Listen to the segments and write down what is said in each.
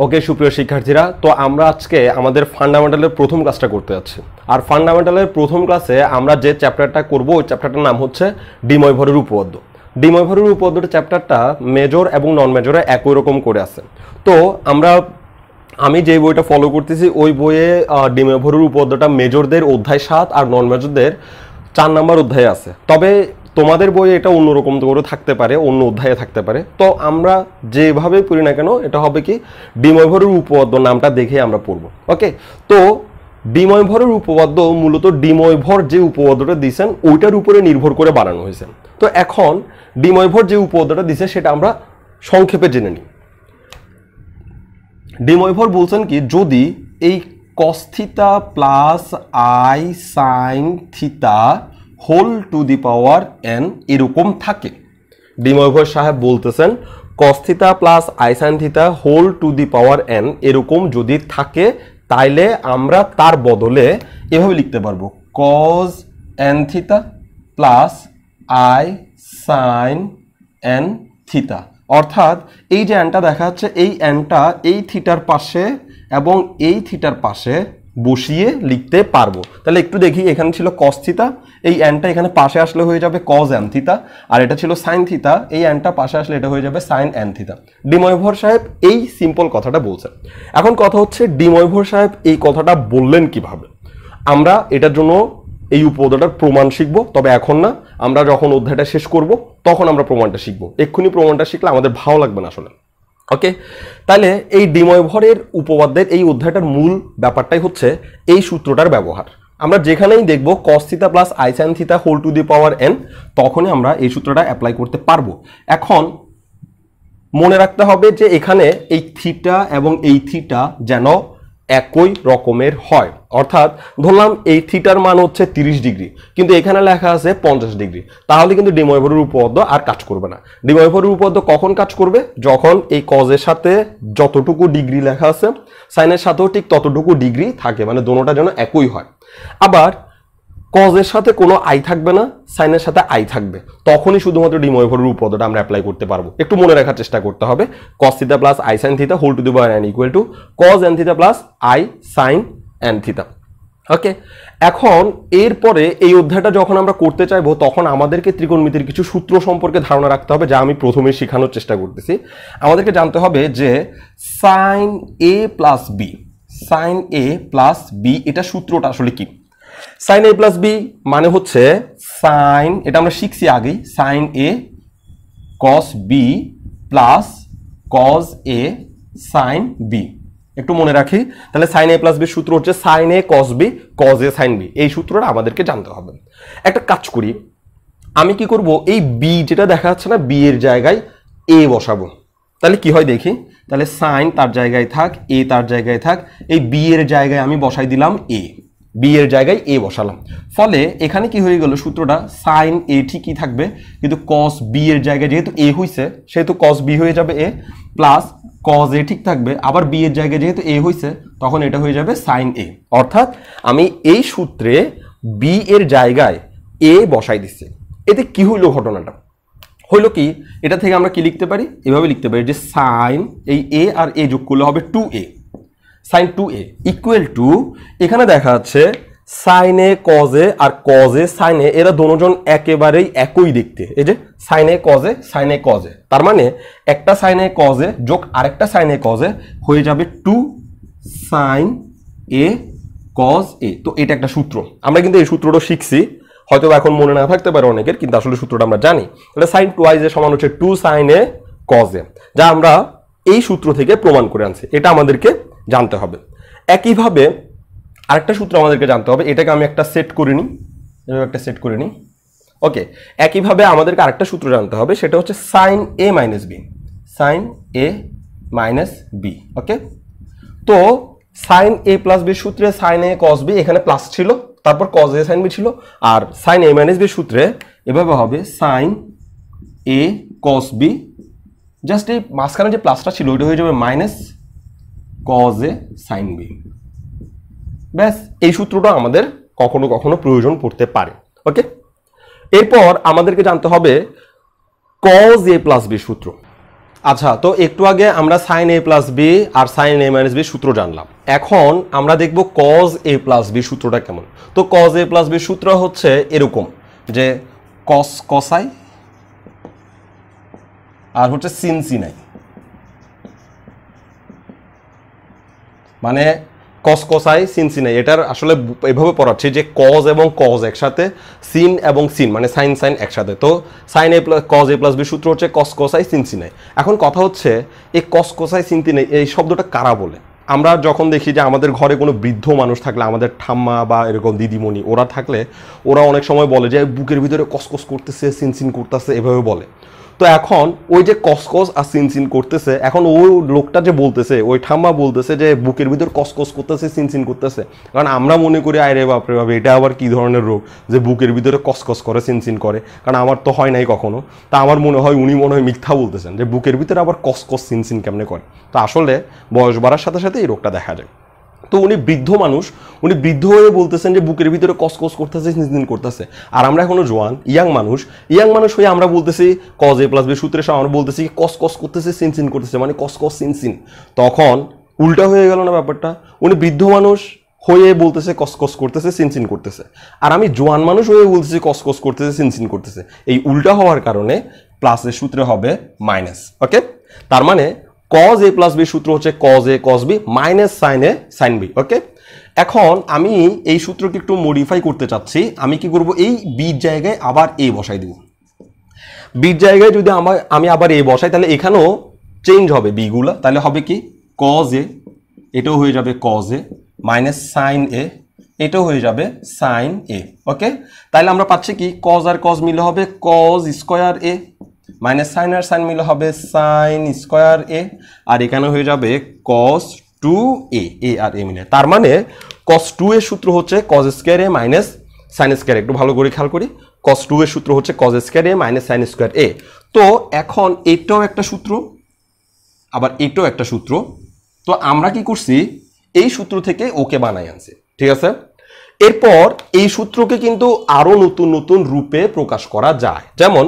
ওকে সুপ্রিয় শিক্ষার্থীরা, তো আমরা আজকে আমাদের ফান্ডামেন্টালের প্রথম ক্লাসটা করতে যাচ্ছি। আর ফান্ডামেন্টালের প্রথম ক্লাসে আমরা যে চ্যাপ্টারটা করব ওই চ্যাপ্টারটার নাম হচ্ছে ডিময় ভরের উপপাদ্য। ডিময় ভরের উপপাদ্যটা চ্যাপ্টারটা মেজর এবং নন মেজরে একই রকম করে আছে। তো আমি যে বইটা ফলো করতেছি ওই বইয়ে ডিময় ভরের উপপাদ্যটা মেজরদের অধ্যায় 7 আর নন মেজরদের 4 নম্বর অধ্যায়ে আছে। তবে তোমাদের বইয়ে এটা অন্যরকম করে থাকতে পারে, অন্য অধ্যায়ে থাকতে পারে। তো আমরা যেভাবে পড়ি না কেন এটা হবে কি ডিময় ভরের উপপাদ্য নামটা দেখে আমরা পড়বো। ওকে, তো ডিময় ভরের উপপাদ্য মূলত ডিময় ভর যে উপপাদ্যটা দিয়েছেন ওইটার উপরে নির্ভর করে বানানো হয়েছে। তো এখন ডিময় ভর যে উপপাদ্যটা দিয়েছে সেটা আমরা সংক্ষেপে জেনে নিই। ডিময় ভর বলছেন কি, যদি এই cos theta plus i sine theta whole to the power n এরকম থাকে। ডিময় ভর সাহেব বলতেছেন cos theta plus i sine theta whole to the power n এরকম যদি থাকে তাইলে আমরা তার বদলে এভাবে লিখতে পারবো cos n থিটা plus i sine n theta. অর্থাৎ এই যে nটা দেখা যাচ্ছে এই nটা এই থিটার পাশে এবং এই থিটার পাশে বসিয়ে লিখতে পারবো। তাহলে একটু দেখি, এখানে ছিল cos থিটা, এই nটা এখানে পাশে আসলে হয়ে যাবে cos n থিটা, আর এটা ছিল sin থিটা, এই nটা পাশে আসলে এটা হয়ে যাবে sin n থিটা। ডিময় ভর সাহেব এই সিম্পল কথাটা বলছেন। এখন কথা হচ্ছে ডিময় ভর সাহেব এই কথাটা বললেন কিভাবে। আমরা এটার জন্য এই উপপাদ্যটার প্রমাণ শিখবো, তবে এখন না, আমরা যখন অধ্যায়টা শেষ করব তখন আমরা প্রমাণটা শিখবো। এক্ষুনি প্রমাণটা শিখলে আমাদের ভালো লাগবে না আসলে। ওকে, তাহলে এই ডিময় ভরের উপপাদ্যের এই অধ্যায়টার মূল ব্যাপারটাই হচ্ছে এই সূত্রটার ব্যবহার। আমরা যেখানেই দেখব cos theta plus i sine theta whole to the power n তখনই আমরা এই সূত্রটা অ্যাপ্লাই করতে পারবো। এখন মনে রাখতে হবে যে এখানে এই থিটা এবং এই থিটা যেন একই রকমের হয়। অর্থাৎ ধরলাম এই থিটার মান হচ্ছে 30 ডিগ্রি, কিন্তু এখানে লেখা আছে 50 ডিগ্রি, তাহলে কিন্তু ডিময় ভরের উপপাদ্য আর কাজ করবে না। ডিময় ভরের উপপাদ্য কখন কাজ করবে? যখন এই কজের সাথে যতটুকু ডিগ্রি লেখা আছে সাইনের সাথেও ঠিক ততটুকু ডিগ্রি থাকে, মানে দুটোটা যেন একই হয়। আবার কজের সাথে কোনো আই থাকবে না, সাইনের সাথে আই থাকবে, তখনই শুধুমাত্র ডিময় ভরের উপপাদ্যটা আমরা অ্যাপ্লাই করতে পারবো। একটু মনে রাখার চেষ্টা করতে হবে, cos theta plus i sine theta whole to the power n equal to cos n থিটা plus i sine n theta. Okay, এখন এরপরে এই অধ্যায়টা যখন আমরা করতে চাইবো তখন আমাদেরকে ত্রিকোণমিতির কিছু সূত্র সম্পর্কে ধারণা রাখতে হবে, যা আমি প্রথমে শেখানোর চেষ্টা করতেছি। আমাদেরকে জানতে হবে যে sign A plus B, sine A plus B এটা সূত্রটা আসলে কি। সাইন এ প্লাস বি মানে হচ্ছে সাইন, এটা আমরা শিখছি আগেই, sign A cos B plus cos A sine B. একটু মনে রাখি, তাহলে সাইন এ প্লাস বি সূত্র হচ্ছে sine A cos B cos A sine B. এই সূত্রটা আমাদেরকে জানতে হবে। একটা কাজ করি, আমি কি করব, এই বি যেটা দেখা যাচ্ছে না, বি এর জায়গায় এ বসাবো। তাহলে কি হয় দেখি, তাহলে সাইন তার জায়গায় থাক, এ তার জায়গায় থাক, এই বি এর জায়গায় আমি বসাই দিলাম এ, বি এর জায়গায় এ বসালাম। ফলে এখানে কি হয়ে গেল, সূত্রটা সাইন এ ঠিকই থাকবে, কিন্তু কস বি এর জায়গায় যেহেতু এ হইছে সেহেতু কস বি হয়ে যাবে এ, প্লাস কস এ ঠিক থাকবে, আবার বি এর জায়গায় যেহেতু এ হইছে তখন এটা হয়ে যাবে সাইন এ। অর্থাৎ আমি এই সূত্রে বি এর জায়গায় এ বসাই দিচ্ছি। এতে কি হইলো, ঘটনাটা হইলো কি, এটা থেকে আমরা কি লিখতে পারি, এভাবে লিখতে পারি যে সাইন এই এ আর এ যোগ করলে হবে 2a, sign 2a equal to, এখানে দেখা যাচ্ছে সাইনে কজে আর কজে সাইনে এরা দুজন একেবারেই একই দেখতে। এই যে সাইনে কজে সাইনে কজে, তার মানে একটা সাইনে কজে যোগ আরেকটা সাইনে কজে হয়ে যাবে 2 সাইন এ কজ এ। তো এটা একটা সূত্র, আমরা কিন্তু এই সূত্রটা শিখছি, হয়তো এখন মনে না থাকতে পারে অনেকের, কিন্তু আসলে সূত্রটা আমরা জানি। তাহলে সাইন টুয়াইজ এ সমান হচ্ছে 2 সাইন এ কজ এ, যা আমরা এই সূত্র থেকে প্রমাণ করে আনছি। এটা আমাদেরকে জানতে হবে। একইভাবে আরেকটা সূত্র আমাদেরকে জানতে হবে, এটাকে আমি একটা সেট করে নিই, একটা সেট করে নিই। ওকে, একইভাবে আমাদেরকে আরেকটা সূত্র জানতে হবে, সেটা হচ্ছে sine A minus B, sine A minus B. Okay, তো সাইন এ প্লাস বি সূত্রে সাইন এ কস বি এখানে প্লাস ছিল, তারপর কস এ সাইন বি ছিল, আর সাইন এ মাইনাস বি সূত্রে এভাবে হবে sine A cos B, just এই মাঝখানে যে প্লাসটা ছিল ওইটা হয়ে যাবে minus cos A sine B. ব্যাস, এই সূত্রটা আমাদের কখনো কখনো প্রয়োজন পড়তে পারে। ওকে, এরপর আমাদেরকে জানতে হবে কজ এ প্লাস বি সূত্র। আচ্ছা, তো একটু আগে আমরা sign A plus B R sine A minus B সূত্র জানলাম। এখন আমরা দেখব কজ এ প্লাস বি সূত্রটা কেমন। তো কজ এ প্লাস বি সূত্র হচ্ছে এরকম যে কস কসাই আর হচ্ছে সিন সিনাই, মানে কস কসাই সিন সিনাই। এটার আসলে এভাবে পড়াচ্ছি যে কজ এবং কজ একসাথে, সিন এবং সিন মানে সাইন সাইন একসাথে। তো sine A plus cos A plus B সূত্র হচ্ছে কস কসাই সিন সিনাই। এখন কথা হচ্ছে এই কস কসাই সিন সিনাই এই শব্দটা কারা বলে? আমরা যখন দেখি যে আমাদের ঘরে কোনো বৃদ্ধ মানুষ থাকলে, আমাদের ঠাম্মা বা এরকম দিদিমণি ওরা থাকলে, ওরা অনেক সময় বলে যে বুকের ভিতরে কসকস করতেছে, সিন সিন করতেছে, এভাবে বলে। তো এখন ওই যে কসকস আর সিনসিন করতেছে, এখন ওই লোকটা যে বলতেছে, ওই ঠাম্মা বলতেছে যে বুকের ভিতর কসকস করতেছে, সিনসিন করতেছে। কারণ আমরা মনে করি আরে বাপরে বাপ, এটা আবার কি ধরনের রোগ যে বুকের ভিতরে কসকস করে, সিনসিন করে? কারণ আমার তো হয় নাই কখনো। তা আমার মনে হয় উনি মনে হয় মিথ্যা বলতেছেন যে বুকের ভিতরে আবার কসকস সিনসিন কেমনে করে। তো আসলে বয়স বাড়ার সাথে সাথে এই রোগটা দেখা যায়। তো উনি বৃদ্ধ মানুষ, উনি বৃদ্ধ হয়ে বলতেছেন যে বুকের ভিতরে কসকস করতেছে, সিনসিন করতেছে। আর আমরা এখনো জোয়ান ইয়াং মানুষ হয়ে আমরা বলতেছি কজ এ প্লাস বি সূত্রের সাথে আমরা বলতেছি কসকস করতেছে, সিনসিন করতেছে, মানে কসকস সিনসিন। তখন উল্টা হয়ে গেল না ব্যাপারটা? উনি বৃদ্ধ মানুষ হয়ে বলতেছে কসকস করতেছে, সিনসিন করতেছে, আর আমি জোয়ান মানুষ হয়ে বলতেছি কসকস করতেছে, সিনসিন করতেছে। এই উল্টা হওয়ার কারণে প্লাসের সূত্রে হবে মাইনাস। ওকে, তার মানে কজ এ প্লাস বি সূত্র হচ্ছে cos A cos B minus sine A sine B. Okay, এখন আমি এই সূত্রকে একটু মডিফাই করতে চাচ্ছি। আমি কি করব? এই বির জায়গায় আবার এ বসাই দিব। বির জায়গায় যদি আমি আবার এ বসাই, তাহলে এখানেও চেঞ্জ হবে বিগুলো। তাহলে হবে কি কজ এ, এটাও হয়ে যাবে কজ এ, মাইনাস সাইন এ, এটাও হয়ে যাবে সাইন এ। ওকে, তাহলে আমরা পাচ্ছি কি কজ আর কজ মিলে হবে কজ স্কোয়ার এ, মাইনাস সাইন আর সাইন মিলে হবে সাইন স্কোয়ার এ, আর এখানে হয়ে যাবে কস টু এ, এ আর এ মিলে। তার মানে কস টু এর সূত্র হচ্ছে কজ স্কোয়ার এ মাইনাস সাইন স্কোয়ার। একটু ভালো করে খেয়াল করি, কস টু এর সূত্র হচ্ছে কজ স্কোয়ার এ মাইনাস সাইন স্কোয়ার এ। তো এখন এটাও একটা সূত্র, আবার এটাও একটা সূত্র। তো আমরা কি করছি, এই সূত্র থেকে ওকে বানাই আনছি। ঠিক আছে, এরপর এই সূত্রকে কিন্তু আরো নতুন নতুন রূপে প্রকাশ করা যায়। যেমন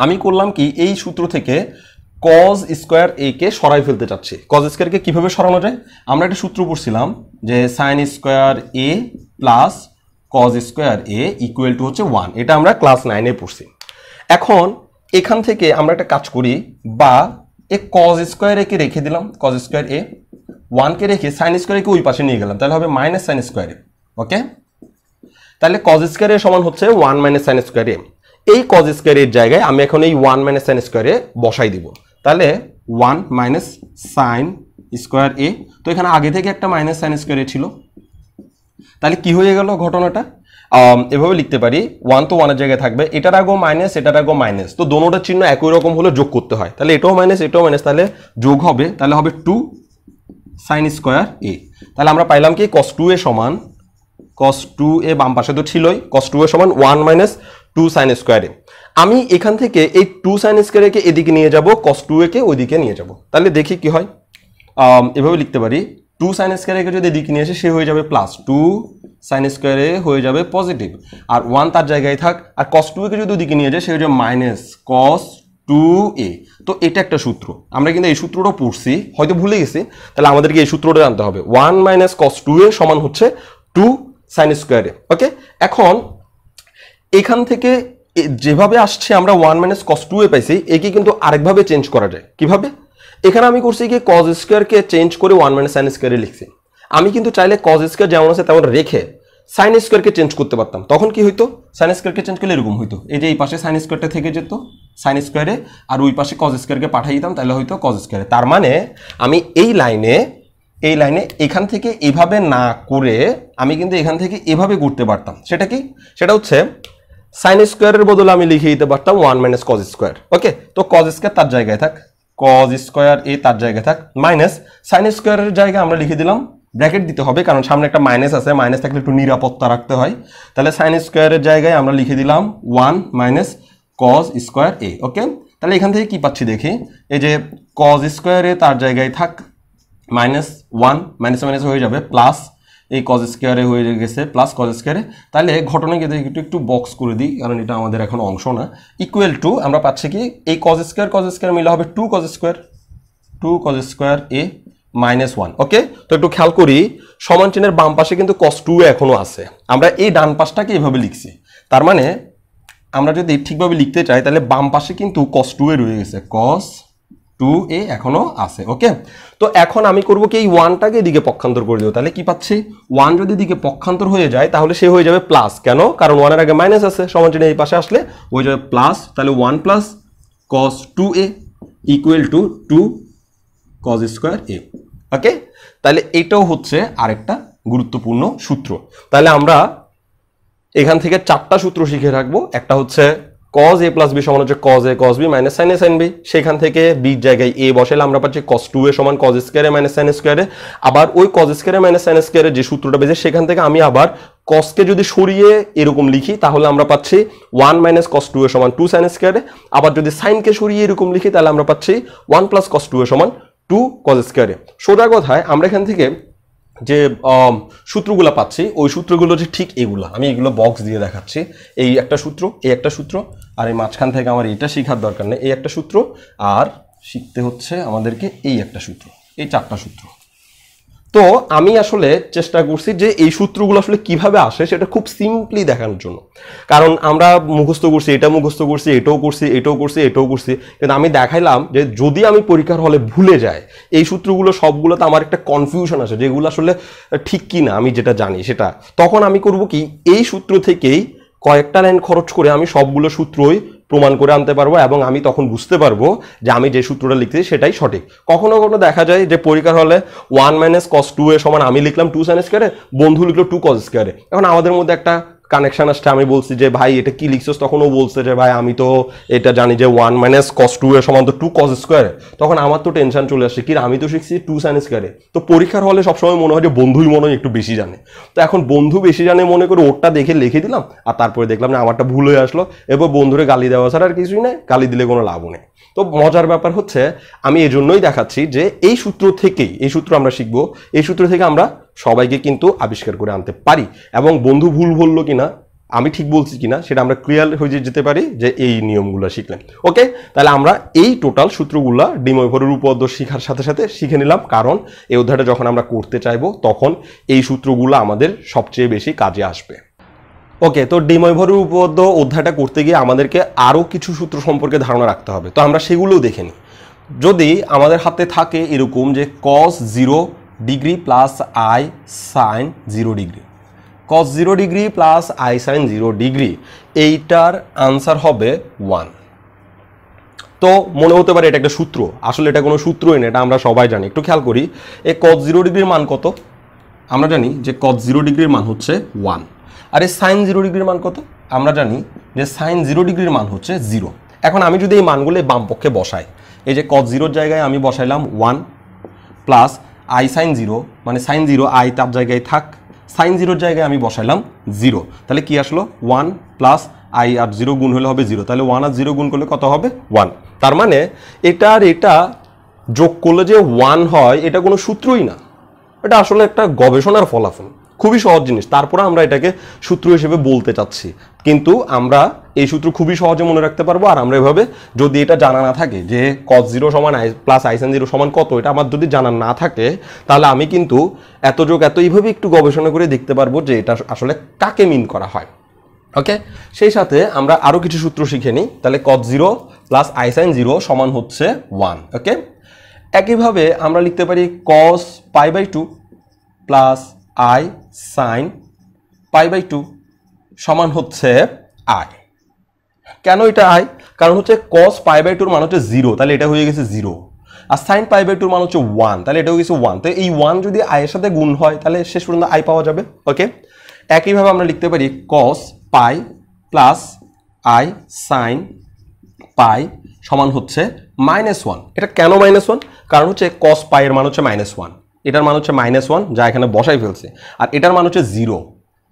আমি করলাম কি, এই সূত্র থেকে কজ স্কোয়ার এ কে সরাই ফেলতে চাচ্ছি। কজ স্কোয়ারকে কিভাবে সরানো যায়? আমরা একটা সূত্র পড়ছিলাম যে sine square A plus cos square A equal to হচ্ছে 1। এটা আমরা ক্লাস 9-এ পড়ছি। এখন এখান থেকে আমরা একটা কাজ করি, বা এ কজ স্কোয়ার এ কে রেখে দিলাম, কজ স্কোয়ার এ 1 কে রেখে সাইন স্কোয়ার এ কে ওই পাশে নিয়ে গেলাম, তাহলে হবে মাইনাস সাইন স্কোয়ার এ। ওকে, তাহলে কজ স্কোয়ার এ সমান হচ্ছে 1 মাইনাস সাইন স্কোয়ার এ। এই কজ স্কোয়ারের জায়গায় আমি এখন এই 1 মাইনাস সাইন স্কোয়ারে বসাই দিব। তাহলে 1 মাইনাস সাইন স্কোয়ার এ, তো এখানে আগে থেকে একটা মাইনাস সাইন স্কোয়ার এ ছিল। তাহলে কি হয়ে গেল ঘটনাটা? এভাবে লিখতে পারি, 1 তো 1 এর জায়গায় থাকবে, এটার আগেও মাইনাস, এটার আগেও মাইনাস, তো দোনোটার চিহ্ন একই রকম হলে যোগ করতে হয়। তাহলে এটাও মাইনাস, এটাও মাইনাস, তাহলে যোগ হবে, তাহলে হবে 2 সাইন স্কোয়ার এ। তাহলে আমরা পাইলাম কি কস 2 এ সমান, কস 2 এ বাম পাশে তো ছিলই, কস 2 এ সমান 1 মাইনাস 2 সাইন স্কোয়ার এ। আমি এখান থেকে এই 2 সাইন স্কোয়ার একে এদিকে নিয়ে যাব, কস 2 একে ওইদিকে নিয়ে যাব। তাহলে দেখি কি হয়। এভাবে লিখতে পারি, 2 সাইন স্কোয়ার একে যদি এদিকে নিয়ে আসে সে হয়ে যাবে প্লাস, 2 সাইন স্কোয়ার এ হয়ে যাবে পজিটিভ, আর 1 তার জায়গায় থাক, আর কস 2 একে যদি ওদিকে নিয়ে যায় সে হয়ে যাবে মাইনাস কস 2a। তো এটা একটা সূত্র, আমরা কিন্তু এই সূত্রটা পড়ছি, হয়তো ভুলে গেছি। তাহলে আমাদেরকে এই সূত্রটা জানতে হবে, 1 মাইনাস কস 2a সমান হচ্ছে 2 সাইন স্কোয়ার এ। ওকে, এখন এখান থেকে যেভাবে আসছে আমরা 1 মাইনাস কস 2a পাইছি, একে কিন্তু আরেকভাবে চেঞ্জ করা যায়। কিভাবে? এখানে আমি করছি কি কজ স্কোয়ারকে চেঞ্জ করে 1 মাইনাস সাইন স্কোয়ারে লিখছি। আমি কিন্তু চাইলে কজ স্কোয়ার যেমন আছে তেমন রেখে সাইন স্কোয়ারকে চেঞ্জ করতে পারতাম। তখন কি হইতো? সাইন স্কোয়ারকে চেঞ্জ করলে এরকম হইতো, এই যে এই পাশে সাইন স্কোয়ারটা থেকে যেত সাইন স্কোয়ারে, আর ওই পাশে কজ স্কোয়ারকে পাঠিয়ে দিতাম, তাহলে হয়তো কজ স্কোয়ারে। তার মানে আমি এই লাইনে এখান থেকে এভাবে না করে আমি কিন্তু এখান থেকে এভাবে করতে পারতাম। সেটা কি? সেটা হচ্ছে সাইন স্কোয়ারের বদলে আমি লিখে দিতে পারতাম 1 মাইনাস কজ স্কোয়ার। ওকে, তো কজ স্কোয়ার তার জায়গায় থাক, কজ স্কোয়ার এ তার জায়গায় থাক, মাইনাস সাইন স্কোয়ারের জায়গায় আমরা লিখে দিলাম, ব্র্যাকেট দিতে হবে কারণ সামনে একটা মাইনাস আছে, মাইনাস থাকলে একটু নিরাপত্তা রাখতে হয়। তাহলে সাইন স্কোয়ারের জায়গায় আমরা লিখে দিলাম 1 মাইনাস কজ স্কোয়ার এ। ওকে, তাহলে এখান থেকে কি পাচ্ছি দেখি, এই যে কজ স্কোয়ার এ তার জায়গায় থাক, মাইনাস 1 মাইনাস মাইনাস হয়ে যাবে প্লাস, এই কজ স্কোয়ারে হয়ে গেছে প্লাস কজ স্কোয়ারে। তাহলে ঘটনাকে একটু বক্স করে দিই, কারণ এটা আমাদের এখন অংশ না। ইকুয়াল টু আমরা পাচ্ছি কি এই কজ স্কোয়ার মিলে হবে 2 কজ স্কোয়ার এ -1। ওকে, তো একটু খেয়াল করি সমান চিহ্নের বাম পাশে কিন্তু cos 2a এখনো আছে, আমরা এই ডান পাশটাকে এভাবে লিখছি। তার মানে আমরা যদি ঠিকভাবে লিখতে চাই তাহলে বাম পাশে কিন্তু cos 2a রয়ে গেছে, cos 2a এখনো আছে। ওকে, তো এখন আমি করব কি এই 1টাকে এদিকে পক্ষান্তর করে দেব। তাহলে কি পাচ্ছি 1 যদি দিকে পক্ষান্তর হয়ে যায় তাহলে সে হয়ে যাবে প্লাস। কেন? কারণ 1 এর আগে মাইনাস আছে, সমান চিহ্ন এই পাশে আসলে হয়ে যাবে প্লাস। তাহলে 1 plus cos 2a equal to 2 cos square a। ওকে, তাহলে এটাও হচ্ছে আরেকটা গুরুত্বপূর্ণ সূত্র। তাহলে আমরা এখান থেকে 4টা সূত্র শিখে রাখবো। একটা হচ্ছে cos a প্লাস b সমান হচ্ছে cos a cos b minus sin a sin b। সেখান থেকে b জায়গায় a বসালে আমরা পাচ্ছি cos 2a সমান cos square a minus sin square a। আবার ওই cos square a minus sin square a যে সূত্রটা পেয়েছে সেখান থেকে আমি আবার cos কে যদি সরিয়ে এরকম লিখি তাহলে আমরা পাচ্ছি 1 মাইনাস cos 2a সমান 2 sin স্কয়ার a। আবার যদি sin কে সরিয়ে এরকম লিখি তাহলে আমরা পাচ্ছি 1 প্লাস cos 2a সমান 2 cos স্কয়ার a। সোজা কথায় আমরা এখান থেকে যে সূত্রগুলো পাচ্ছি ওই সূত্রগুলো যে ঠিক এগুলো, আমি এগুলো বক্স দিয়ে দেখাচ্ছি। এই একটা সূত্র, এই একটা সূত্র, আর এই মাঝখান থেকে আমার এটা শেখার দরকার নেই, এই একটা সূত্র, আর শিখতে হচ্ছে আমাদেরকে এই একটা সূত্র, এই 4টা সূত্র। তো আমি আসলে চেষ্টা করছি যে এই সূত্রগুলো আসলে কিভাবে আসে সেটা খুব সিম্পলি দেখানোর জন্য। কারণ আমরা মুখস্থ করছি, এটা মুখস্থ করছি, এটাও করছি, এটাও করছি, এটাও করছি, কিন্তু আমি দেখাইলাম যে যদি আমি পরীক্ষার হলে ভুলে যাই এই সূত্রগুলো সবগুলোতে আমার একটা কনফিউশন আছে যেগুলো আসলে ঠিক কি না আমি যেটা জানি সেটা, তখন আমি করব কি এই সূত্র থেকেই কয়েকটা লাইন খরচ করে আমি সবগুলো সূত্রই প্রমাণ করে আনতে পারবো, এবং আমি তখন বুঝতে পারবো যে আমি যে সূত্রটা লিখতেছি সেটাই সঠিক। কখনো কখনো দেখা যায় যে পরীক্ষার হলে 1 মাইনাস cos 2a সমান আমি লিখলাম 2 sin স্কয়ার, বন্ধু লিখলো 2 cos স্কয়ার। এখন আমাদের মধ্যে একটা কানেকশন আসছে, আমি বলছি যে ভাই এটা কি লিখছস, তখন ও বলছে যে ভাই আমি তো এটা জানি যে 1 মাইনাস cos 2a সমান তো 2 cos স্কয়ার। তখন আমার তো টেনশন চলে আসছে কি আমি তো শিখছি 2 sin স্কয়ার। তো পরীক্ষার হলে সবসময় মনে হয় যে বন্ধুই মনে হয় একটু বেশি জানে, তো এখন বন্ধু বেশি জানে মনে করে ওরটা দেখে লিখে দিলাম, আর তারপরে দেখলাম না আমারটা ভুল হয়ে আসলো। এবার বন্ধুরে গালি দেওয়া ছাড়া আর কিছুই নেই, গালি দিলে কোনো লাভও নেই। তো মজার ব্যাপার হচ্ছে আমি এজন্যই দেখাচ্ছি যে এই সূত্র থেকেই, এই সূত্র আমরা শিখবো, এই সূত্র থেকে আমরা সবাইকে কিন্তু আবিষ্কার করে আনতে পারি, এবং বন্ধু ভুল বললো কিনা আমি ঠিক বলছি কিনা সেটা আমরা ক্লিয়ার হয়ে যেতে পারি যে এই নিয়মগুলো শিখলেন। ওকে, তাহলে আমরা এই টোটাল সূত্রগুলো ডি ময়ূরের উপপাদ্য শেখার সাথে সাথে শিখে নিলাম, কারণ এই অধ্যায়টা যখন আমরা করতে চাইবো তখন এই সূত্রগুলো আমাদের সবচেয়ে বেশি কাজে আসবে। ওকে, তো ডি ময়ূরের উপপাদ্য অধ্যায়টা করতে গিয়ে আমাদেরকে আরও কিছু সূত্র সম্পর্কে ধারণা রাখতে হবে, তো আমরা সেগুলোও দেখে নিই। যদি আমাদের হাতে থাকে এরকম যে cos 0 degree plus i sin 0 degree, cos 0 degree plus i sin 0 degree, এইটার আনসার হবে 1। তো মনে হতে পারে এটা একটা সূত্র, আসলে এটা কোনো সূত্রই না, এটা আমরা সবাই জানি। একটু খেয়াল করি এই cos 0 ডিগ্রির মান কত, আমরা জানি যে cos 0 ডিগ্রির মান হচ্ছে 1। আর এই sin 0 ডিগ্রির মান কত, আমরা জানি যে sin 0 ডিগ্রির মান হচ্ছে 0। এখন আমি যদি এই মানগুলো বাম পক্ষে বসাই, এই যে cos 0 জায়গায় আমি বসাইলাম 1 প্লাস i sin 0, মানে sin 0 i তার জায়গায় থাক, sin 0 জায়গায় আমি বসাইলাম 0, তাহলে কি আসলো 1 প্লাস i আর 0 গুণ হলে হবে 0, তাহলে 1 আর 0 গুণ করলে কত হবে 1। তার মানে এটা আর এটা যোগ করলে যে 1 হয় এটা কোনো সূত্রই না, এটা আসলে একটা গবেষণার ফলাফল, খুবই সহজ জিনিস। তারপরে আমরা এটাকে সূত্র হিসেবে বলতে চাচ্ছি, কিন্তু আমরা এই সূত্র খুবই সহজে মনে রাখতে পারবো। আর আমরা এভাবে যদি এটা জানা না থাকে যে cos 0 সমান i প্লাস i sin 0 সমান কত, এটা আমার যদি জানা না থাকে তাহলে আমি কিন্তু এত যোগ এত এইভাবে একটু গবেষণা করে দেখতে পারবো যে এটা আসলে কাকে মিন করা হয়। ওকে, সেই সাথে আমরা আরও কিছু সূত্র শিখে নিই। তাহলে cos 0 প্লাস i sin 0 সমান হচ্ছে 1। ওকে, একইভাবে আমরা লিখতে পারি cos π/2 প্লাস i sin π/2 সমান হচ্ছে i। কেন এটা i? কারণ হচ্ছে cos π/2 মান হচ্ছে 0, তাহলে এটা হয়ে গেছে 0, আর sin π/2 মান হচ্ছে 1, তাহলে এটা হয়ে গেছে 1। তো এই 1 যদি i এর সাথে গুণ হয় তাহলে শেষ পর্যন্ত i পাওয়া যাবে। ওকে, একইভাবে আমরা লিখতে পারি cos π প্লাস i sin π সমান হচ্ছে -1। এটা কেন -1? কারণ হচ্ছে cos π এর মান হচ্ছে -1, এটার মান হচ্ছে -1 যা এখানে বসাই ফেলছে, আর এটার মান হচ্ছে 0,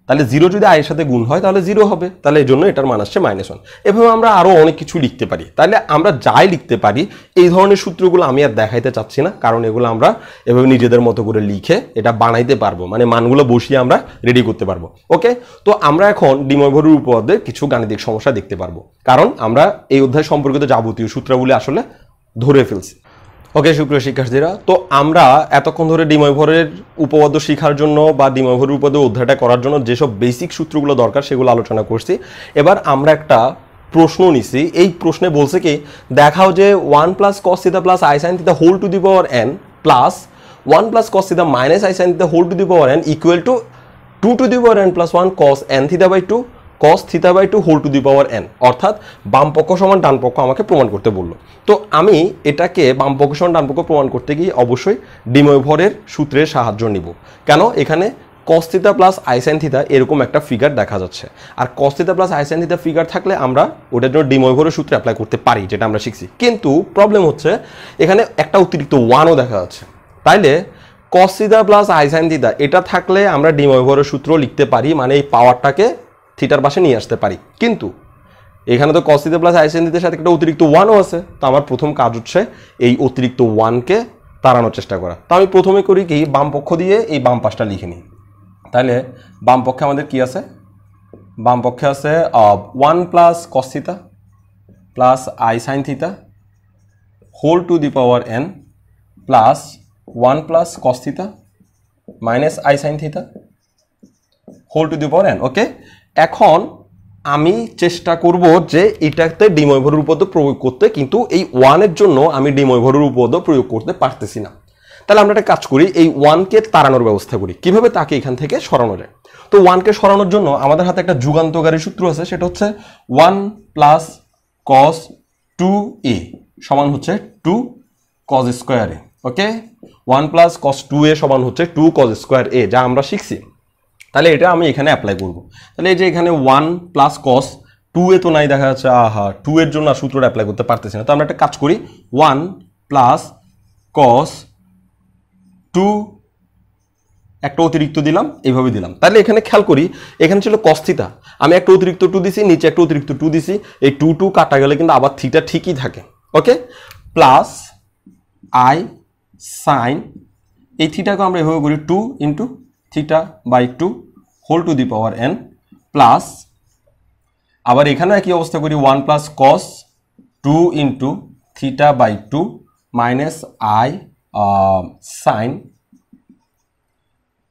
তাহলে 0 যদি i এর সাথে গুণ হয় তাহলে 0 হবে, তাহলে এই জন্য এটার মান আসছে -1। এভাবে আমরা আরো অনেক কিছু লিখতে পারি। তাহলে আমরা যাই লিখতে পারি, এই ধরনের সূত্রগুলো আমি আর দেখাইতে চাচ্ছি না, কারণ এগুলো আমরা এভাবে নিজেদের মতো করে লিখে এটা বানাইতে পারবো, মানে মানগুলো বসিয়ে আমরা রেডি করতে পারবো। ওকে, তো আমরা এখন ডিময়-ভরের উপপাদ্যে কিছু গাণিতিক সমস্যা দেখতে পারবো, কারণ আমরা এই অধ্যায় সম্পর্কিত যাবতীয় সূত্রগুলি আসলে ধরে ফেলছি। ওকে সুপ্রিয় শিক্ষার্থীরা, তো আমরা এতক্ষণ ধরে ডিময়-ভরের উপপাদ্য শেখার জন্য বা ডিময়-ভরের উপপাদ্য অধ্যায়টা করার জন্য যেসব বেসিক সূত্রগুলো দরকার সেগুলো আলোচনা করছি। এবার আমরা একটা প্রশ্ন নিছি, এই প্রশ্নে বলছে কি, দেখাও যে 1 + cos θ + i sin θ whole to the power n plus 1 + cos θ - i sin θ whole to the power n equal to 2 to the power n plus 1 cos n theta by 2 cos theta by 2 whole to the power n, অর্থাৎ বাম পক্ষ সমান ডান পক্ষ আমাকে প্রমাণ করতে বললো। তো আমি এটাকে বাম পক্ষ সমান ডান পক্ষ প্রমাণ করতে গিয়ে অবশ্যই ডিময়-ভরের সূত্রের সাহায্য নিব। কেন? এখানে cos theta plus i sin theta এরকম একটা ফিগার দেখা যাচ্ছে, আর cos theta plus i sin theta figure থাকলে আমরা ওটার জন্য ডিময়-ভরের সূত্র অ্যাপ্লাই করতে পারি, যেটা আমরা শিখছি। কিন্তু প্রবলেম হচ্ছে এখানে একটা অতিরিক্ত 1ও দেখা যাচ্ছে, তাইলে cos theta plus i sin theta এটা থাকলে আমরা ডিময়-ভরের সূত্র লিখতে পারি, মানে এই পাওয়ারটাকে থিটার পাশে নিয়ে আসতে পারি। কিন্তু এখানে তো cos theta plus i sin theta এর সাথে একটা অতিরিক্ত 1ও আছে, তো আমার প্রথম কাজ হচ্ছে এই অতিরিক্ত 1কে তাড়ানোর চেষ্টা করা। তো আমি প্রথমে করি কি, বাম পক্ষ দিয়ে এই বাম পাশটা লিখে নিই। তাহলে বাম পক্ষে আমাদের কি আছে? বাম পক্ষে আছে 1 + cos theta plus i sin theta whole to the power n plus 1 + cos theta minus i sin theta whole to the power n। ওকে, এখন আমি চেষ্টা করব যে এটাতে ডিময়-ভরের উপপাদ্য প্রয়োগ করতে, কিন্তু এই 1 এর জন্য আমি ডিময়-ভরের উপপাদ্য প্রয়োগ করতে পারতেছি না। তাহলে আমরা একটা কাজ করি, এই 1কে তাড়ানোর ব্যবস্থা করি। কিভাবে? তাকে এখান থেকে সরানো যায়। তো 1কে সরানোর জন্য আমাদের হাতে একটা যুগান্তকারী সূত্র আছে, সেটা হচ্ছে 1 + cos 2a সমান হচ্ছে 2 cos square a। Okay, 1 + cos 2a সমান হচ্ছে 2 cos স্কয়ার a, যা আমরা শিখছি। তাহলে এটা আমি এখানে অ্যাপ্লাই করব। তাহলে এই যে এখানে 1 + cos 2a তো নাই, দেখা যাচ্ছে 2 এর জন্য সূত্রটা অ্যাপ্লাই করতে পারতেছি না। তো আমরা একটা কাজ করি, 1 + cos 2 একটা অতিরিক্ত দিলাম, এইভাবে দিলাম। তাহলে এখানে খেয়াল করি, এখানে ছিল cos থিটা, আমি একটা অতিরিক্ত 2 দিছি, নিচে একটা অতিরিক্ত 2 দিছি, এই 2 কাটা গেলে কিন্তু আবার থিটা ঠিকই থাকে। ওকে, প্লাস i sin, এই থিটাকে আমরা এভাবে করি 2 × θ/2 whole to the power n plus, আবার এখানে একই অবস্থা করি 1 + cos 2 × θ/2 minus i sin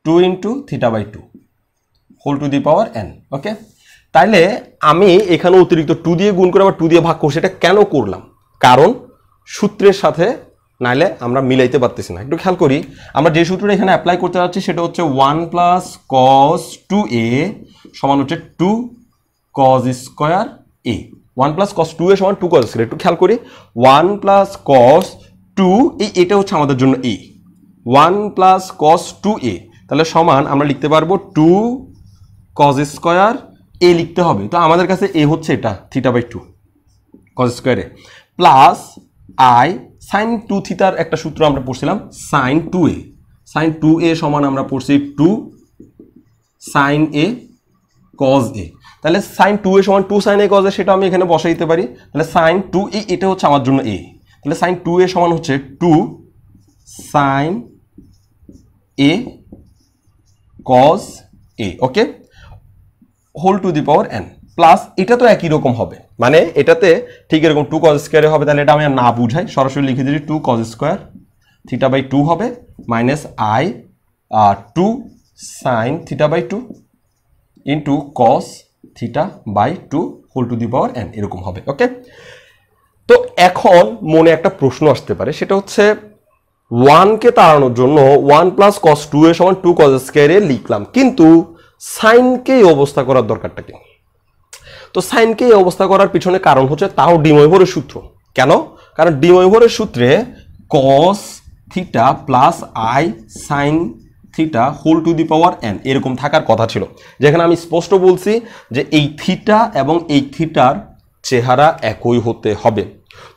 2 × θ/2 whole to the power n। Okay, তাইলে আমি এখানে অতিরিক্ত 2 দিয়ে গুণ করে আবার 2 দিয়ে ভাগ করছি। এটা কেন করলাম? কারণ সূত্রের সাথে নাইলে আমরা মিলাইতে পারতেছি না। একটু খেয়াল করি, আমরা যে সূত্রটা এখানে অ্যাপ্লাই করতে যাচ্ছি সেটা হচ্ছে 1 + cos 2a সমান হচ্ছে 2 cos square a। 1 + cos 2a সমান 2 cos স্কয়ার। একটু খেয়াল করি, 1 + cos 2 এটা হচ্ছে আমাদের জন্য a, 1 + cos 2a, তাহলে সমান আমরা লিখতে পারবো 2 cos স্কয়ার a লিখতে হবে। তো আমাদের কাছে a হচ্ছে এটা θ/2 cos square a plus i sin 2 থিটার একটা সূত্র আমরা পড়ছিলাম, sin 2a, sin 2a সমান আমরা পড়ছি 2 sin a cos a। তাহলে sin 2a সমান 2 sin a cos a, সেটা আমি এখানে বসাই দিতে পারি। তাহলে sin 2a এটা হচ্ছে আমার জন্য a, তাহলে sin 2a সমান হচ্ছে 2 sin a cos a। Okay, whole to the power n plus, এটা তো একই রকম হবে, মানে এটাতে ঠিক এরকম 2 cos স্কয়ার হবে। তাহলে এটা আমি না বুঝাই, সরাসরি লিখে দিচ্ছি 2 cos স্কয়ার θ/2 হবে minus i 2 sin θ/2 into cos θ/2 whole to the power n এরকম হবে। ওকে, তো এখন মনে একটা প্রশ্ন আসতে পারে, সেটা হচ্ছে 1কে তাড়ানোর জন্য 1 + cos 2a সমান 2 cos স্কয়ার a লিখলাম, কিন্তু সাইনকে এই অবস্থা করার দরকারটা কি? তো সাইনকে এই অবস্থা করার পিছনে কারণ হচ্ছে তাও ডিময়-ভরের সূত্র। কেন? কারণ ডিময়-ভরের সূত্রে cos theta plus i sin theta whole to the power n এরকম থাকার কথা ছিল, যেখানে আমি স্পষ্ট বলছি যে এই থিটা এবং এই থিটার চেহারা একই হতে হবে।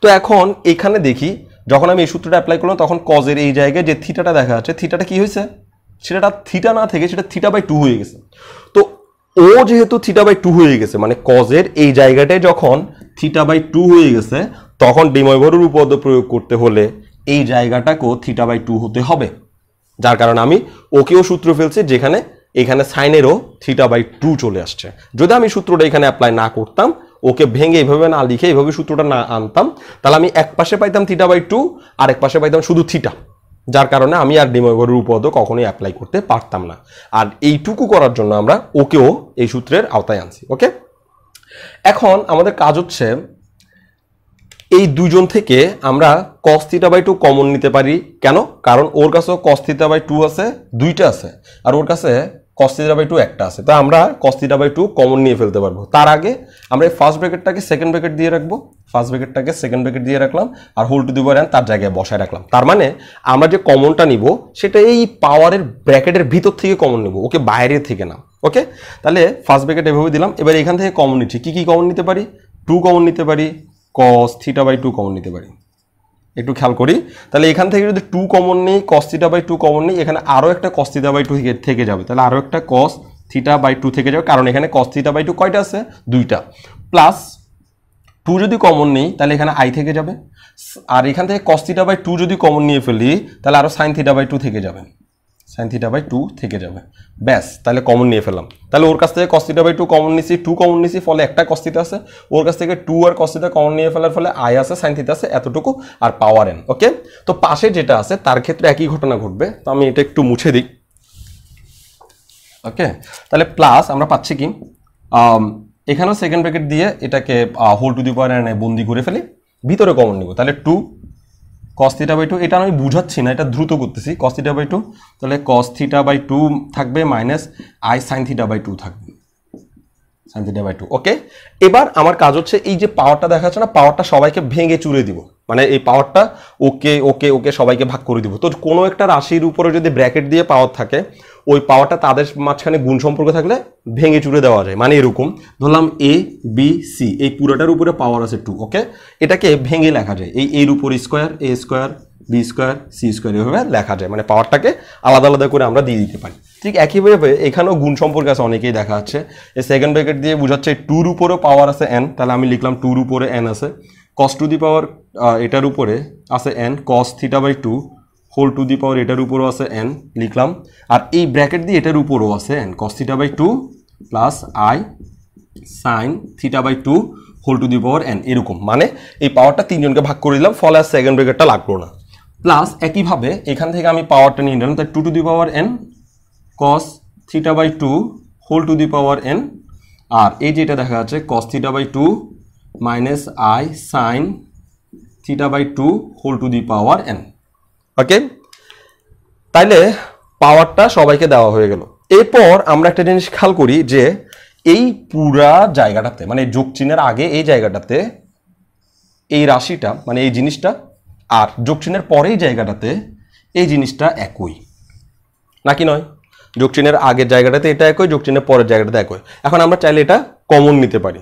তো এখন এখানে দেখি, যখন আমি এই সূত্রটা অ্যাপ্লাই করলাম তখন cos এর এই জায়গায় যে থিটাটা দেখা যাচ্ছে, থিটাটা কি হয়েছে? সেটা থিটা না থেকে সেটা θ/2 হয়ে গেছে। তো ও যেহেতু θ/2 হয়ে গেছে, মানে কজের এই জায়গাটায় যখন θ/2 হয়ে গেছে, তখন ডিময়ভরের উপপাদ্য প্রয়োগ করতে হলে এই জায়গাটাকেও θ/2 হতে হবে। যার কারণে আমি ওকেও সূত্র ফেলছি, যেখানে এখানে সাইনেরও θ/2 চলে আসছে। যদি আমি সূত্রটা এখানে অ্যাপ্লাই না করতাম, ওকে ভেঙে এইভাবে না লিখে এইভাবে সূত্রটা না আনতাম, তাহলে আমি এক পাশে পাইতাম θ/2 আর এক পাশে পাইতাম শুধু θ। যার কারণে আমি আর ডিময়ভরের উপপাদ্য কখনোই অ্যাপ্লাই করতে পারতাম না। আর এইটুকু করার জন্য আমরা ওকেও এই সূত্রের আওতায় আনছি। ওকে, এখন আমাদের কাজ হচ্ছে এই দুজন থেকে আমরা cos θ/2 কমন নিতে পারি। কেন? কারণ ওর কাছেও cos θ/2 আছে, দুইটা আছে, আর ওর কাছে cos θ/2 একটা আছে। তো আমরা cos θ/2 কমন নিয়ে ফেলতে পারবো। তার আগে আমরা এই ফার্স্ট ব্র্যাকেটটাকে সেকেন্ড ব্র্যাকেট দিয়ে রাখবো, ফার্স্ট ব্র্যাকেটটাকে সেকেন্ড ব্র্যাকেট দিয়ে রাখলাম, আর whole to the power n তার জায়গায় বসায় রাখলাম। তার মানে আমরা যে কমনটা নিব সেটা এই পাওয়ারের ব্র্যাকেটের ভিতর থেকে কমন নিব, ওকে বাইরে থেকে না। ওকে, তাহলে ফার্স্ট ব্র্যাকেট এভাবে দিলাম। এবার এখান থেকে কমন নিচ্ছি, কি কি কমন নিতে পারি? 2 কমন নিতে পারি, cos θ/2 কমন নিতে পারি। একটু খেয়াল করি, তাহলে এখান থেকে যদি 2 কমন নেই, cos θ/2 কমন নেই, এখানে আরও একটা cos θ/2 থেকে যাবে, তাহলে আরও একটা cos θ/2 থেকে যাবে, কারণ এখানে cos θ/2 কয়টা আছে? দুইটা। প্লাস 2 যদি কমন নেই, তাহলে এখানে i থেকে যাবে, আর এখান থেকে cos θ/2 যদি কমন নিয়ে ফেলি, তাহলে আরও sin θ/2 থেকে যাবে, sin θ/2 থেকে যাবে। ব্যাস, তাহলে কমন নিয়ে ফেললাম। তাহলে ওর কাছ থেকে cos θ/2 কমন নিছি, 2 কমন নিছি, ফলে একটা cos θ আছে। ওর কাছ থেকে 2 আর cos θ কমন নিয়ে ফেলার ফলে i আছে, sin θ আছে, এতটুকু, আর পাওয়ার n। ওকে, তো পাশে যেটা আছে তার ক্ষেত্রে একই ঘটনা ঘটবে। তো আমি এটা একটু মুছে দিই। ওকে, তাহলে প্লাস আমরা পাচ্ছি কি, এখানেও সেকেন্ড ব্র্যাকেট দিয়ে এটাকে whole to the power n বন্দি করে ফেলি, ভিতরে কমন নিব। তাহলে 2 cos θ/2, এটা আমি বুঝাচ্ছি না, এটা দ্রুত করতেছি। cos θ/2, তাহলে cos θ/2 থাকবে মাইনাস i sin θ/2 থাকবে, sin θ/2। ওকে, এবার আমার কাজ হচ্ছে এই যে পাওয়ারটা দেখাচ্ছে না, পাওয়ারটা সবাইকে ভেঙে চুরে দিব, মানে এই পাওয়ারটা ওকে ওকে ওকে সবাইকে ভাগ করে দিব। তো কোনো একটা রাশির উপরে যদি ব্র্যাকেট দিয়ে পাওয়ার থাকে, ওই পাওয়ারটা তাদের মাঝখানে গুণ সম্পর্ক থাকলে ভেঙে চুরে দেওয়া যায়। মানে এরকম ধরলাম a b c, এই পুরোটার উপরে পাওয়ার আছে 2। ওকে, এটাকে ভেঙে লেখা যায় এই এর উপর square, a square b square c square, এভাবে লেখা যায়। মানে পাওয়ারটাকে আলাদা আলাদা করে আমরা দিয়ে দিতে পারি। ঠিক একইভাবে এখানেও গুণ সম্পর্ক আছে, অনেকেই দেখা যাচ্ছে। এই সেকেন্ড ব্র্যাকেট দিয়ে বোঝাচ্ছে 2-র উপরেও পাওয়ার আছে n, তাহলে আমি লিখলাম 2-র উপরে n আছে, cos টু দি পাওয়ার এটার উপরে আছে n, cos θ/2 whole to the power এটার উপরও আছে n, লিখলাম। আর এই ব্র্যাকেট দিয়ে এটার উপরও আছে n, cos θ/2 plus i sin θ/2 whole to the power n, এরকম। মানে এই পাওয়ারটা তিনজনকে ভাগ করে দিলাম, ফলে আর সেকেন্ড ব্র্যাকেটটা লাগলো না। প্লাস একইভাবে এখান থেকে আমি পাওয়ারটা নিয়ে নিলাম, তাই 2 to the power n cos θ/2 whole to the power n, আর এই যেটা দেখা যাচ্ছে cos θ/2 minus i sin θ/2 whole to the power n। Okay, তাইলে পাওয়ারটা সবাইকে দেওয়া হয়ে গেল। এরপর আমরা একটা জিনিস খেয়াল করি যে এই পুরা জায়গাটাতে, মানে যোগ চিহ্নের আগে এই জায়গাটাতে এই রাশিটা, মানে এই জিনিসটা, আর যোগ চিহ্নের পরেই জায়গাটাতে এই জিনিসটা একই, নাকি নয়? যোগ চিহ্নের আগের জায়গাটাতে এটা একই, যোগ চিহ্নের পরের জায়গাটাতে একই। এখন আমরা চাইলে এটা কমন নিতে পারি,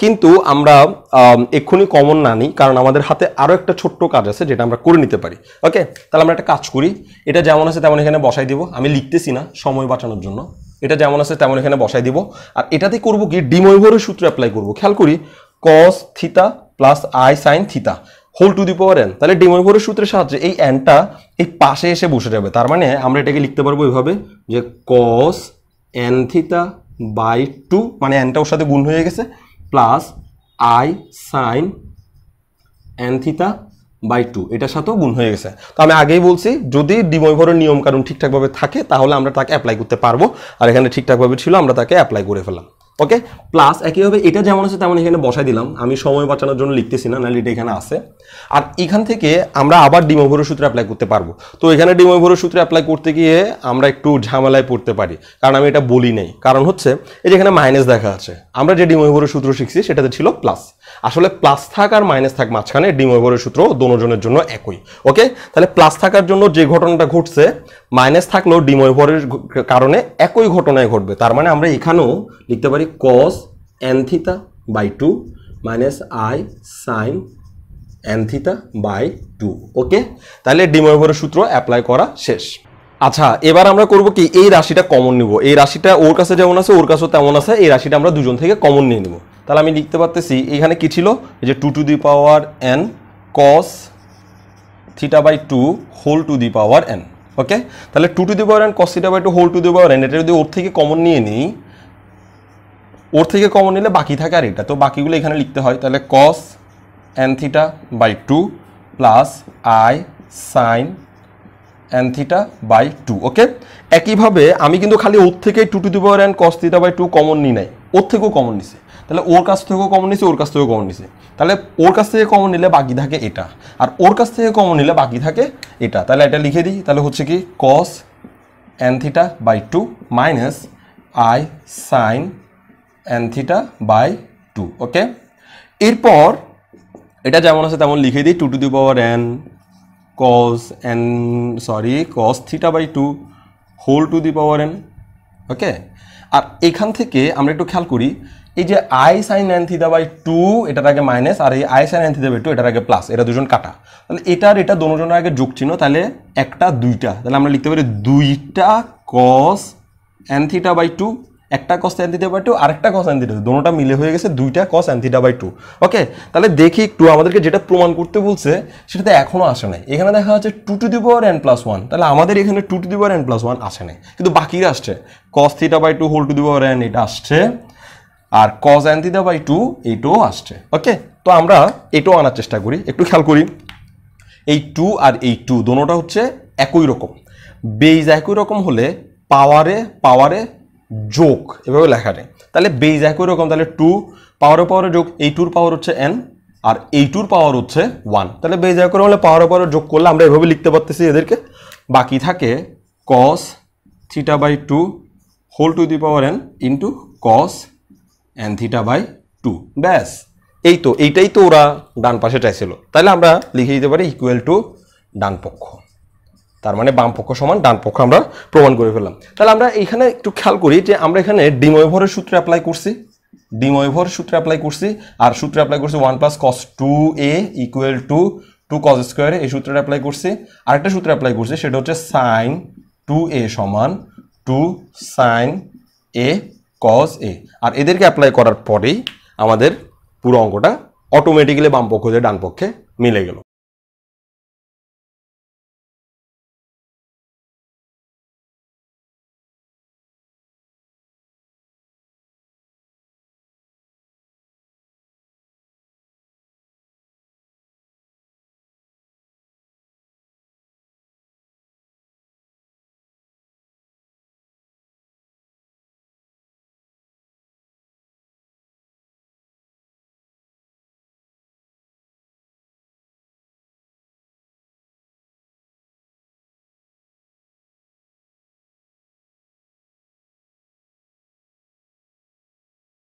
কিন্তু আমরা এক্ষুনি কমন না নিই, কারণ আমাদের হাতে আরও একটা ছোট্ট কাজ আছে যেটা আমরা করে নিতে পারি। ওকে, তাহলে আমরা একটা কাজ করি, এটা যেমন আছে তেমন এখানে বসাই দিব। আমি লিখতেছি না সময় বাঁচানোর জন্য, এটা যেমন আছে তেমন এখানে বসাই দিব। আর এটাতে করবো কি, ডিময়ভরের সূত্র অ্যাপ্লাই করবো। খেয়াল করি, cos θ plus i sin θ whole to the power n, তাহলে ডিময়ভরের সূত্রের সাহায্যে এই nটা এই পাশে এসে বসে যাবে। তার মানে আমরা এটাকে লিখতে পারবো এইভাবে যে cos n θ/2, মানে nটা ওর সাথে গুণ হয়ে গেছে, প্লাস i sin n θ/2, এটার সাথেও গুণ হয়ে গেছে। তো আমি আগেই বলছি, যদি ডিময়ভরের নিয়ম কারণ ঠিকঠাকভাবে থাকে তাহলে আমরা তাকে অ্যাপ্লাই করতে পারবো, আর এখানে ঠিকঠাকভাবে ছিল আমরা তাকে অ্যাপ্লাই করে ফেললাম। ওকে, প্লাস একইভাবে এটা যেমন আছে তেমন এখানে বসাই দিলাম। আমি সময় বাঁচানোর জন্য লিখতেছি না, নাহলে এটা এখানে আছে। আর এখান থেকে আমরা আবার ডিময়ভরের সূত্র অ্যাপ্লাই করতে পারবো। তো এখানে ডিময়ভরের সূত্র অ্যাপ্লাই করতে গিয়ে আমরা একটু ঝামেলায় পড়তে পারি, কারণ আমি এটা বলি নাই। কারণ হচ্ছে এই যে এখানে মাইনাস দেখা আছে, আমরা যে ডিময়ভরের সূত্র শিখছি সেটাতে ছিল প্লাস। আসলে প্লাস থাক আর মাইনাস থাক মাঝখানে, ডিময়ভরের সূত্র দোনোজনের জন্য একই। ওকে, তাহলে প্লাস থাকার জন্য যে ঘটনাটা ঘটছে, মাইনাস থাকলেও ডিময়ভরের কারণে একই ঘটনায় ঘটবে। তার মানে আমরা এখানেও লিখতে পারি cos n θ/2 minus i sin n θ/2। Okay, তাহলে ডিময়ভরের সূত্র অ্যাপ্লাই করা শেষ। আচ্ছা এবার আমরা করব কি এই রাশিটা কমন নিব এই রাশিটা ওর কাছে যেমন আছে ওর কাছেও তেমন আছে এই রাশিটা আমরা দুজন থেকে কমন নিয়ে নিব তাহলে আমি লিখতে পারতেছি এখানে কি ছিল এই যে 2 to the power n cos θ/2 whole to the power n okay তাহলে 2 to the power n cos θ/2 whole to the power n এটা যদি ওর থেকে কমন নিয়ে নিই ওর থেকে কমন নিলে বাকি থাকে আর এটা তো বাকিগুলো এখানে লিখতে হয় তাহলে cos nθ/2 plus i sin nθ/2 okay একইভাবে আমি কিন্তু খালি ওর থেকে 2 to the power n cos θ/2 common নিই নাই ওর থেকেও কমন নিছে তাহলে ওর কাছ থেকেও কমন নিছে ওর কাছ থেকেও কমন নিছে তাহলে ওর কাছ থেকে কমন নিলে বাকি থাকে এটা আর ওর কাছ থেকে কমন নিলে বাকি থাকে এটা তাহলে এটা লিখে দিই তাহলে হচ্ছে কি cos nθ/2 minus i sin nθ/2 okay এরপর এটা যেমন আছে তেমন লিখে দিই 2 to the power n cos θ/2 whole to the power n okay আর এখান থেকে আমরা একটু খেয়াল করি এই যে i sin nθ/2 এটার আগে মাইনাস আর এই i sin nθ/2 এটার আগে প্লাস এটা দুজন কাটা তাহলে এটার এটা দুজনের আগে যোগ চিহ্ন তাহলে একটা দুইটা তাহলে আমরা লিখতে পারি দুইটা cos nθ/2 একটা cos nθ/2 আরেকটা cos nθ/2 দুটোটা মিলে হয়ে গেছে দুইটা cos nθ/2 ওকে তাহলে দেখি একটু আমাদেরকে যেটা প্রমাণ করতে বলছে সেটাতে এখনো আসে নাই এখানে দেখা যাচ্ছে 2 টু দি পাওয়ার n + 1 তাহলে আমাদের এখানে 2 টু দি পাওয়ার n + 1 আসে নাই কিন্তু বাকিরা আসছে cos θ/2 whole to the power n এটা আসছে আর cos nθ/2 এইটাও আসছে ওকে তো আমরা এটাও আনার চেষ্টা করি একটু খেয়াল করি এই 2 আর এই 2 দুটোটা হচ্ছে একই রকম বেজ একই রকম হলে পাওয়ারে যোগ এভাবে লেখা যায় তাহলে বেজ একই রকম তাহলে 2 পাওয়ারে যোগ এই 2 এর পাওয়ার হচ্ছে n আর এই 2 এর পাওয়ার হচ্ছে 1 তাহলে বেজ একই রকম হলে পাওয়ারে যোগ করলে আমরা এভাবে লিখতে পারতেছি এদেরকে বাকি থাকে cos θ/2 whole to the power n ইনটু cos nθ/2 ব্যাস এই তো এইটাই তো ওরা ডান পাশে চাইছিল তাহলে আমরা লিখে দিতে পারি ইকুয়াল টু ডান পক্ষ তার মানে বাম পক্ষ সমান ডান পক্ষ আমরা প্রমাণ করে ফেললাম তাহলে আমরা এখানে একটু খেয়াল করি যে আমরা এখানে ডি ময়ভরের সূত্র অ্যাপ্লাই করছি ডি ময়ভর সূত্র অ্যাপ্লাই করছি আর সূত্র অ্যাপ্লাই করছি 1 + cos 2a equal to 2 cos square এই সূত্রটা অ্যাপ্লাই করছি আরেকটা সূত্র অ্যাপ্লাই করছি সেটা হচ্ছে sin 2a সমান 2 sin a cos a আর এদেরকে অ্যাপ্লাই করার পরেই আমাদের পুরো অঙ্কটা অটোমেটিক্যালি বাম পক্ষ থেকে ডান পক্ষে মিলে গেল